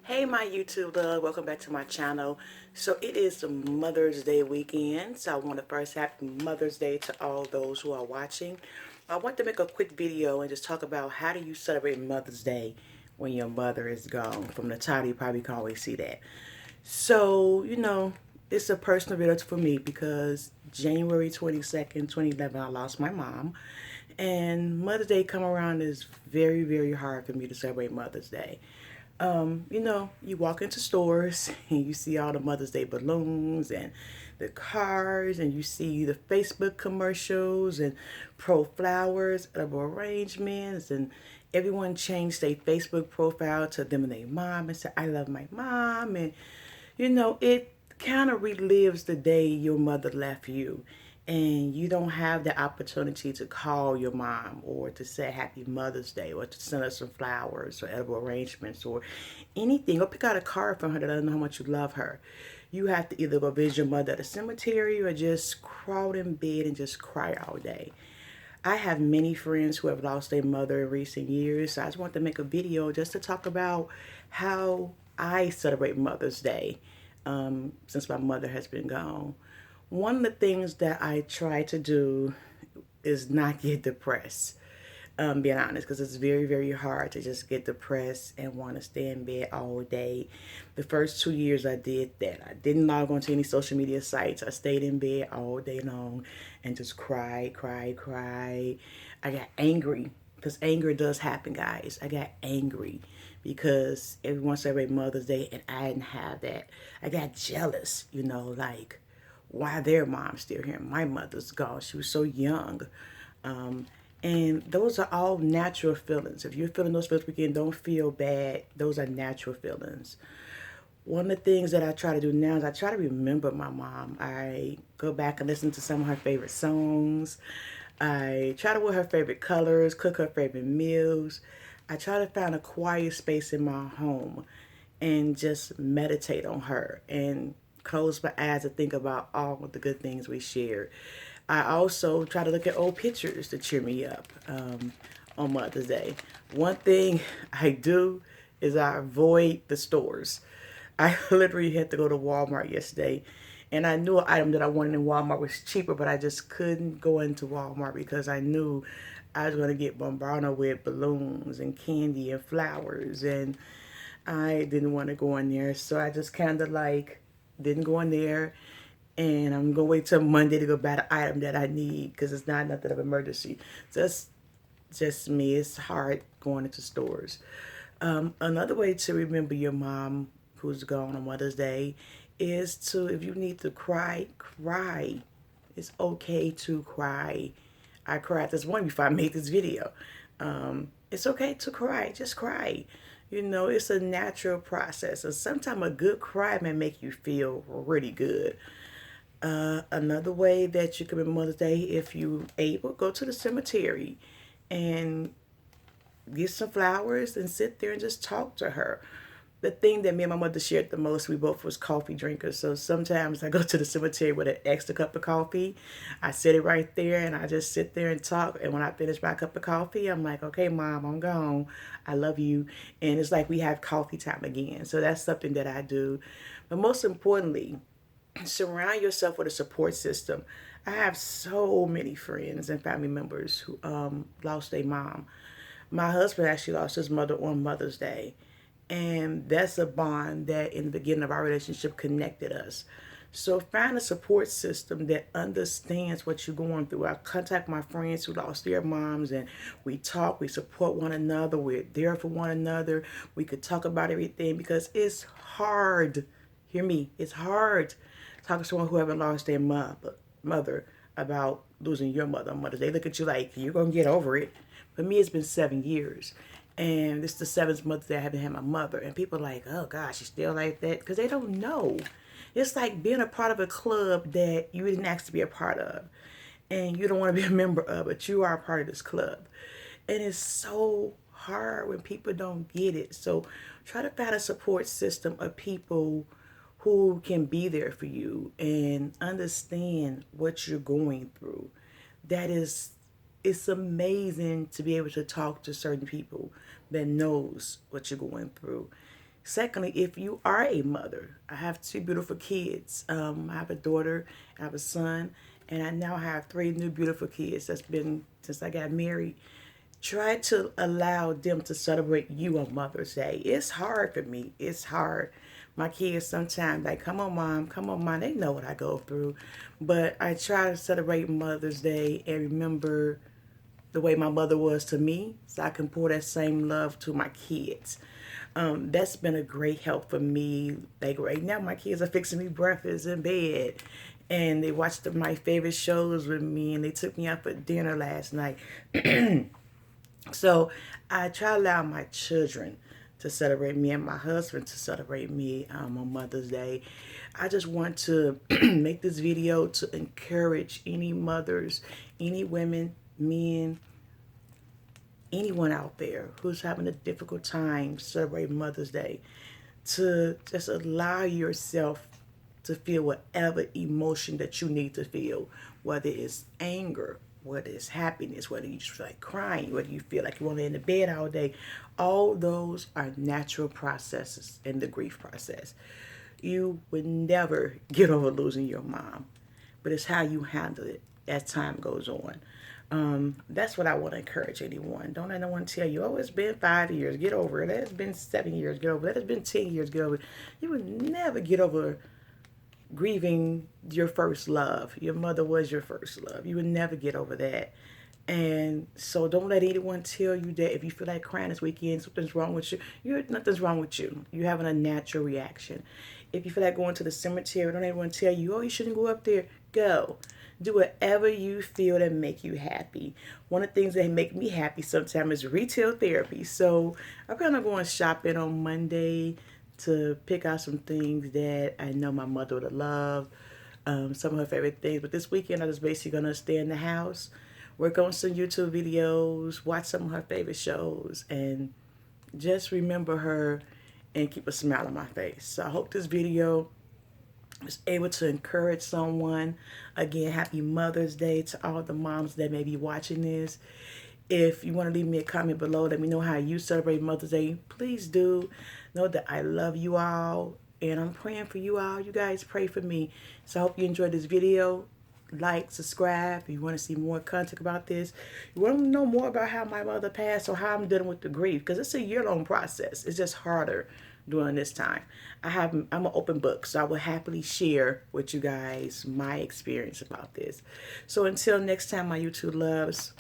Hey my YouTube love, welcome back to my channel. So it is the Mother's Day weekend, so I want to first happy Mother's Day to all those who are watching. I want to make a quick video and just talk about how do you celebrate Mother's Day when your mother is gone. From the title you probably can always see that. So, it's a personal video for me because January 22nd, 2011, I lost my mom. And Mother's Day come around is very, very hard for me to celebrate Mother's Day. You walk into stores and you see all the Mother's Day balloons and the cards, and you see the Facebook commercials and Pro Flowers, edible arrangements, and everyone changed their Facebook profile to them and their mom and say, I love my mom. And, it kind of relives the day your mother left you, and you don't have the opportunity to call your mom or to say happy Mother's Day or to send her some flowers or edible arrangements or anything, or pick out a card from her to let her know how much you love her. You have to either go visit your mother at the cemetery or just crawl in bed and just cry all day. I have many friends who have lost their mother in recent years, so I just want to make a video just to talk about how I celebrate Mother's Day since my mother has been gone. One of the things that I try to do is not get depressed. Being honest, because it's very, very hard to just get depressed and want to stay in bed all day. The first 2 years I did that. I didn't log onto any social media sites. I stayed in bed all day long and just cried, cried, cried. I got angry because anger does happen, guys. I got angry because everyone celebrated Mother's Day and I didn't have that. I got jealous, like why their mom's still here. My mother's gone. She was so young. And those are all natural feelings. If you're feeling those feelings again, don't feel bad. Those are natural feelings. One of the things that I try to do now is I try to remember my mom. I go back and listen to some of her favorite songs. I try to wear her favorite colors, cook her favorite meals. I try to find a quiet space in my home and just meditate on her and close my eyes and think about all of the good things we shared. I also try to look at old pictures to cheer me up on Mother's Day. One thing I do is I avoid the stores. I literally had to go to Walmart yesterday, and I knew an item that I wanted in Walmart was cheaper, but I just couldn't go into Walmart because I knew I was going to get bombarded with balloons and candy and flowers, and I didn't want to go in there. So I just kind of like didn't go in there, and I'm gonna wait till Monday to go buy the item that I need because it's not nothing of emergency. So that's just me. It's hard going into stores. Another way to remember your mom who's gone on Mother's Day is to, if you need to cry, cry. It's okay to cry. I cried this morning before I made this video. It's okay to cry. Just cry. It's a natural process. And sometimes a good cry may make you feel really good. Another way that you can remember Mother's Day, if you able, go to the cemetery and get some flowers and sit there and just talk to her. The thing that me and my mother shared the most, we both was coffee drinkers. So sometimes I go to the cemetery with an extra cup of coffee. I set it right there and I just sit there and talk. And when I finish my cup of coffee, I'm like, okay, mom, I'm gone. I love you. And it's like we have coffee time again. So that's something that I do. But most importantly, surround yourself with a support system. I have so many friends and family members who lost their mom. My husband actually lost his mother on Mother's Day. And that's a bond that in the beginning of our relationship connected us. So find a support system that understands what you're going through. I contact my friends who lost their moms and we talk, we support one another, we're there for one another. We could talk about everything because it's hard. Hear me, it's hard talking to someone who haven't lost their mother about losing your mother on Mother's Day. They look at you like you're gonna get over it. For me, it's been 7 years, and this is the seventh month that I haven't had my mother. And people are like, oh gosh, she's still like that, because they don't know. It's like being a part of a club that you didn't ask to be a part of, and you don't want to be a member of, but you are a part of this club. And it's so hard when people don't get it. So try to find a support system of people who can be there for you and understand what you're going through. That is, it's amazing to be able to talk to certain people that knows what you're going through. Secondly, if you are a mother, I have two beautiful kids. I have a daughter, I have a son, and I now have three new beautiful kids that's been since I got married. Try to allow them to celebrate you on Mother's Day. It's hard for me. It's hard. My kids sometimes like, come on, mom, come on, mom. They know what I go through. But I try to celebrate Mother's Day and remember the way my mother was to me so I can pour that same love to my kids. That's been a great help for me. Like right now, my kids are fixing me breakfast in bed, and they watched my favorite shows with me, and they took me out for dinner last night. So I try to allow my children to celebrate me and my husband to celebrate me on Mother's Day. I just want to make this video to encourage any mothers, any women, men, anyone out there who's having a difficult time celebrating Mother's Day to just allow yourself to feel whatever emotion that you need to feel, whether it's anger, whether it's happiness, whether you just feel like crying, whether you feel like you want to lay in the bed all day. All those are natural processes in the grief process. You would never get over losing your mom, but it's how you handle it as time goes on. That's what I want to encourage anyone. Don't let no one tell you, oh, it's been 5 years, get over it. It's been 7 years, get over it. It's been 10 years, get over it. You would never get over grieving your first love. Your mother was your first love. You would never get over that. And so don't let anyone tell you that if you feel like crying this weekend, something's wrong with you. Nothing's wrong with you. You're having a natural reaction. If you feel like going to the cemetery, don't let anyone tell you, oh, you shouldn't go up there. Go. Do whatever you feel that make you happy. One of the things that make me happy sometimes is retail therapy. So I'm kind of going shopping on Monday to pick out some things that I know my mother would have loved, some of her favorite things. But this weekend, I'm just basically going to stay in the house, work on some YouTube videos, watch some of her favorite shows, and just remember her and keep a smile on my face. So I hope this video was able to encourage someone. Again, happy Mother's Day to all the moms that may be watching this. If you want to leave me a comment below, let me know how you celebrate Mother's Day. Please do. Know that I love you all, and I'm praying for you all. You guys pray for me. So I hope you enjoyed this video. Like, subscribe if you want to see more content about this. You want to know more about how my mother passed or how I'm dealing with the grief, because it's a year-long process. It's just harder during this time. I'm an open book, so I will happily share with you guys my experience about this. So until next time, my YouTube loves,